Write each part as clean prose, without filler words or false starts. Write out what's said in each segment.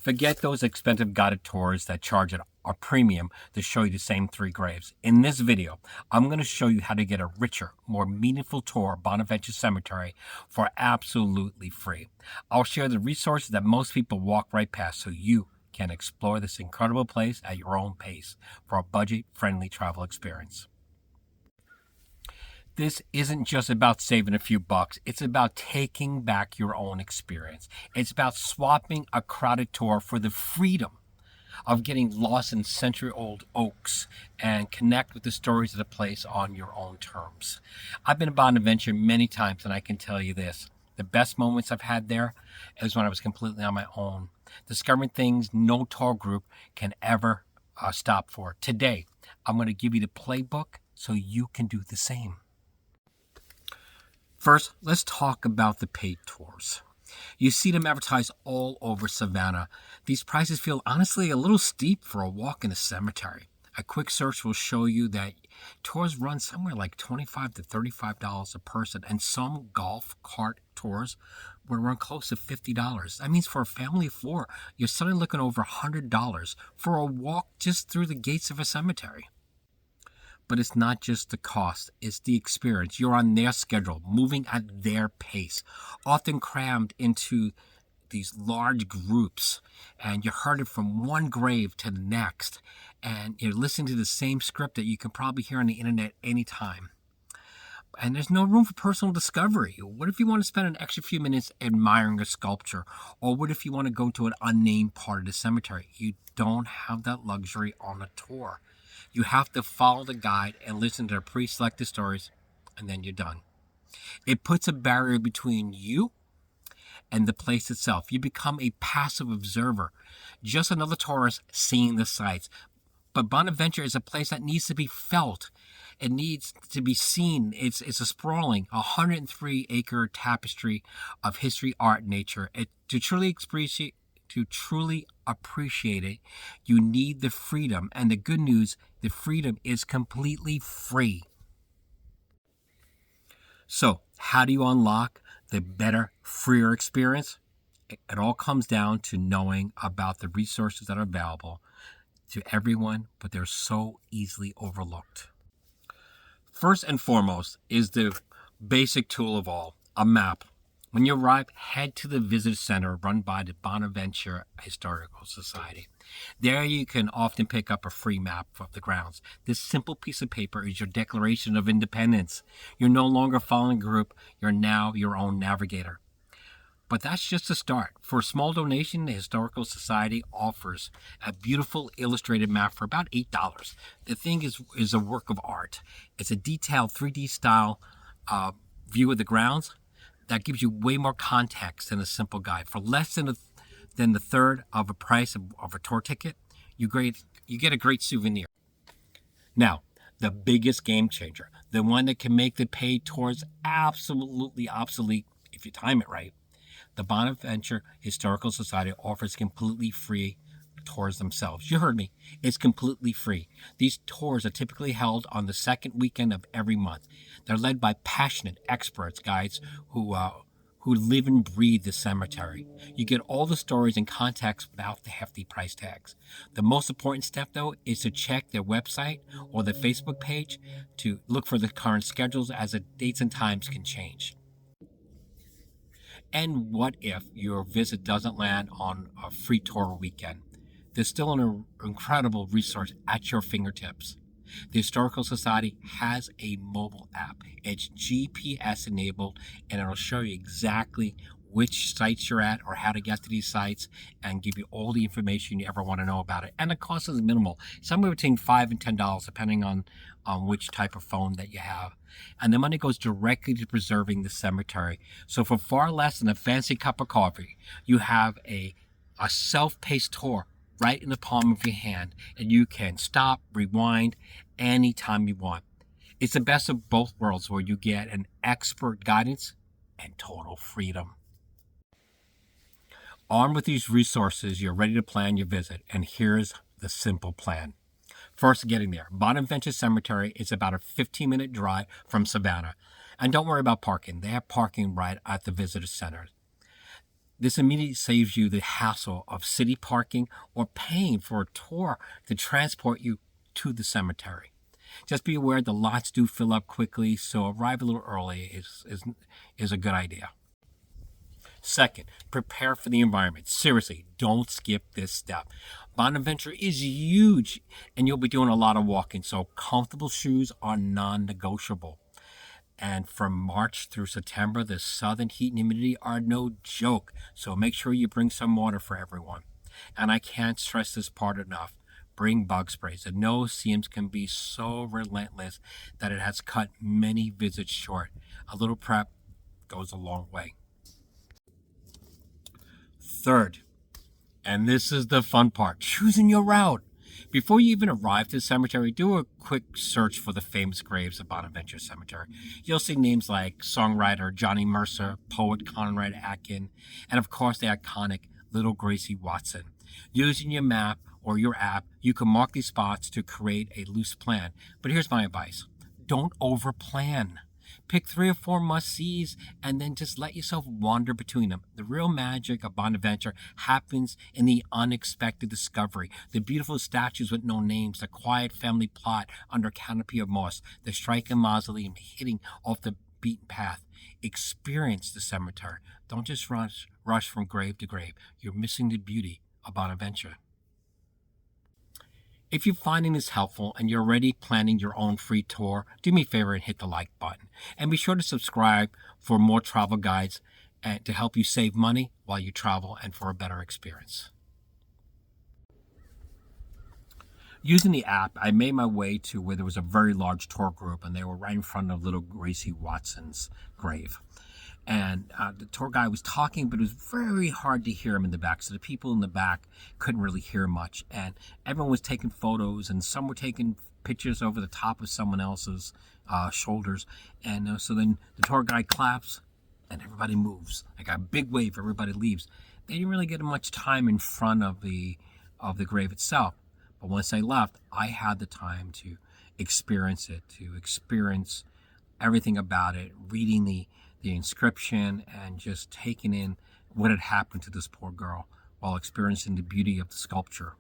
Forget those expensive guided tours that charge a premium to show you the same 3 graves. In this video, I'm going to show you how to get a richer, more meaningful tour of Bonaventure Cemetery for absolutely free. I'll share the resources that most people walk right past so you can explore this incredible place at your own pace for a budget-friendly travel experience. This isn't just about saving a few bucks. It's about taking back your own experience. It's about swapping a crowded tour for the freedom of getting lost in century-old oaks and connect with the stories of the place on your own terms. I've been to Bonaventure many times, and I can tell you this. The best moments I've had there is when I was completely on my own, discovering things no tour group can ever stop for. Today, I'm going to give you the playbook so you can do the same. First, let's talk about the paid tours. You see them advertised all over Savannah. These prices feel honestly a little steep for a walk in a cemetery. A quick search will show you that tours run somewhere like $25 to $35 a person, and some golf cart tours will run close to $50. That means for a family of 4, you're suddenly looking over $100 for a walk just through the gates of a cemetery. But it's not just the cost, it's the experience. You're on their schedule, moving at their pace, often crammed into these large groups, and you're herded from one grave to the next, and you're listening to the same script that you can probably hear on the internet anytime. And there's no room for personal discovery. What if you want to spend an extra few minutes admiring a sculpture? Or what if you want to go to an unnamed part of the cemetery? You don't have that luxury on a tour. You have to follow the guide and listen to their pre-selected stories, and then you're done. It puts a barrier between you and the place itself. You become a passive observer, just another tourist seeing the sights. But Bonaventure is a place that needs to be felt. It needs to be seen. It's a sprawling 103-acre tapestry of history, art, nature. To truly appreciate it, you need the freedom. And the good news, the freedom is completely free. So, how do you unlock the better, freer experience? It all comes down to knowing about the resources that are available to everyone, but they're so easily overlooked. First and foremost is the basic tool of all, a map. When you arrive, head to the visitor center run by the Bonaventure Historical Society. There you can often pick up a free map of the grounds. This simple piece of paper is your Declaration of Independence. You're no longer following a group, you're now your own navigator. But that's just a start. For a small donation, the Historical Society offers a beautiful illustrated map for about $8. The thing is a work of art. It's a detailed 3D style view of the grounds that gives you way more context than a simple guide. For less than the third of a price of a tour ticket, you get a great souvenir. Now, the biggest game changer, the one that can make the paid tours absolutely obsolete if you time it right. The Bonaventure Historical Society offers completely free tours themselves. You heard me. It's completely free. These tours are typically held on the second weekend of every month. They're led by passionate experts, guides who live and breathe the cemetery. You get all the stories and context without the hefty price tags. The most important step, though, is to check their website or the Facebook page to look for the current schedules, as the dates and times can change. And what if your visit doesn't land on a free tour weekend? There's still an incredible resource at your fingertips. The Historical Society has a mobile app. It's GPS enabled, and it'll show you exactly which sites you're at or how to get to these sites and give you all the information you ever want to know about it. And the cost is minimal, somewhere between $5 and $10, depending on which type of phone that you have. And the money goes directly to preserving the cemetery. So for far less than a fancy cup of coffee, you have a self-paced tour right in the palm of your hand, and you can stop, rewind anytime you want. It's the best of both worlds, where you get an expert guidance and total freedom. Armed with these resources, you're ready to plan your visit, and here's the simple plan. First, getting there. Bonaventure Cemetery is about a 15-minute drive from Savannah. And don't worry about parking. They have parking right at the visitor center. This immediately saves you the hassle of city parking or paying for a tour to transport you to the cemetery. Just be aware the lots do fill up quickly, so arrive a little early is a good idea. Second, prepare for the environment. Seriously, don't skip this step. Bonaventure is huge, and you'll be doing a lot of walking, so comfortable shoes are non negotiable. And from March through September, the southern heat and humidity are no joke, so make sure you bring some water for everyone. And I can't stress this part enough. Bring bug sprays. The no-see-ums can be so relentless that it has cut many visits short. A little prep goes a long way. Third, and this is the fun part, choosing your route. Before you even arrive to the cemetery, do a quick search for the famous graves of Bonaventure Cemetery. You'll see names like songwriter Johnny Mercer, poet Conrad Atkin, and of course the iconic Little Gracie Watson. Using your map or your app, you can mark these spots to create a loose plan. But here's my advice. Don't overplan. Pick 3 or 4 must-sees and then just let yourself wander between them. The real magic of Bonaventure happens in the unexpected discovery. The beautiful statues with no names, the quiet family plot under canopy of moss, the striking mausoleum hitting off the beaten path. Experience the cemetery. Don't just rush from grave to grave. You're missing the beauty of Bonaventure. If you're finding this helpful and you're already planning your own free tour, do me a favor and hit the like button. And be sure to subscribe for more travel guides and to help you save money while you travel and for a better experience. Using the app, I made my way to where there was a very large tour group and they were right in front of little Gracie Watson's grave. And the tour guide was talking, but it was very hard to hear him in the back. So the people in the back couldn't really hear much. And everyone was taking photos, and some were taking pictures over the top of someone else's shoulders. And so then the tour guide claps, and everybody moves. Like a big wave, everybody leaves. They didn't really get much time in front of the grave itself. But once they left, I had the time to experience it, to experience everything about it, reading the inscription and just taking in what had happened to this poor girl while experiencing the beauty of the sculpture.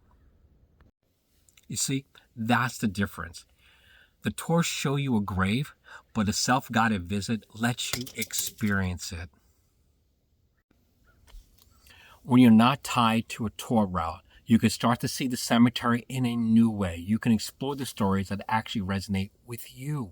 You see, that's the difference. The tours show you a grave, but a self-guided visit lets you experience it. When you're not tied to a tour route, you can start to see the cemetery in a new way. You can explore the stories that actually resonate with you.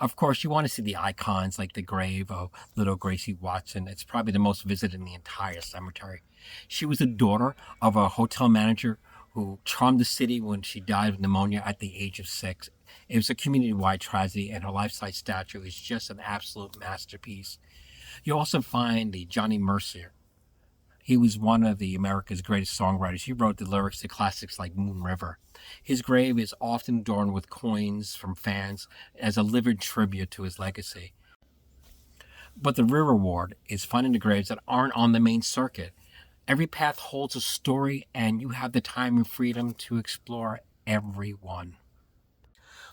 Of course, you want to see the icons like the grave of little Gracie Watson. It's probably the most visited in the entire cemetery. She was the daughter of a hotel manager who charmed the city when she died of pneumonia at the age of 6. It was a community-wide tragedy, and her life-size statue is just an absolute masterpiece. You also find the Johnny Mercer. He was one of the America's greatest songwriters. He wrote the lyrics to classics like Moon River. His grave is often adorned with coins from fans as a living tribute to his legacy. But the real reward is finding the graves that aren't on the main circuit. Every path holds a story, and you have the time and freedom to explore every one.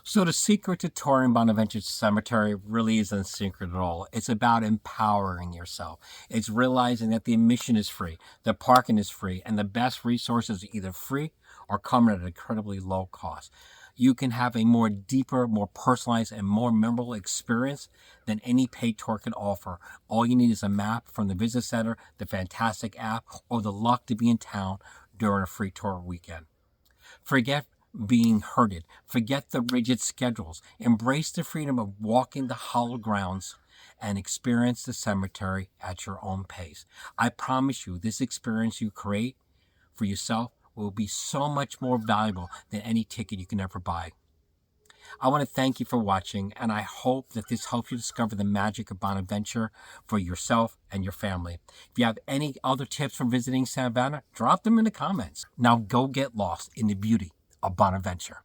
So the secret to touring Bonaventure Cemetery really isn't a secret at all. It's about empowering yourself. It's realizing that the admission is free, the parking is free, and the best resources are either free or come at an incredibly low cost. You can have a more deeper, more personalized, and more memorable experience than any paid tour can offer. All you need is a map from the visit center, the fantastic app, or the luck to be in town during a free tour weekend. Forget being herded. Forget the rigid schedules. Embrace the freedom of walking the hallowed grounds and experience the cemetery at your own pace. I promise you, this experience you create for yourself will be so much more valuable than any ticket you can ever buy. I want to thank you for watching, and I hope that this helps you discover the magic of Bonaventure for yourself and your family. If you have any other tips for visiting Savannah, drop them in the comments. Now go get lost in the beauty of Bonaventure.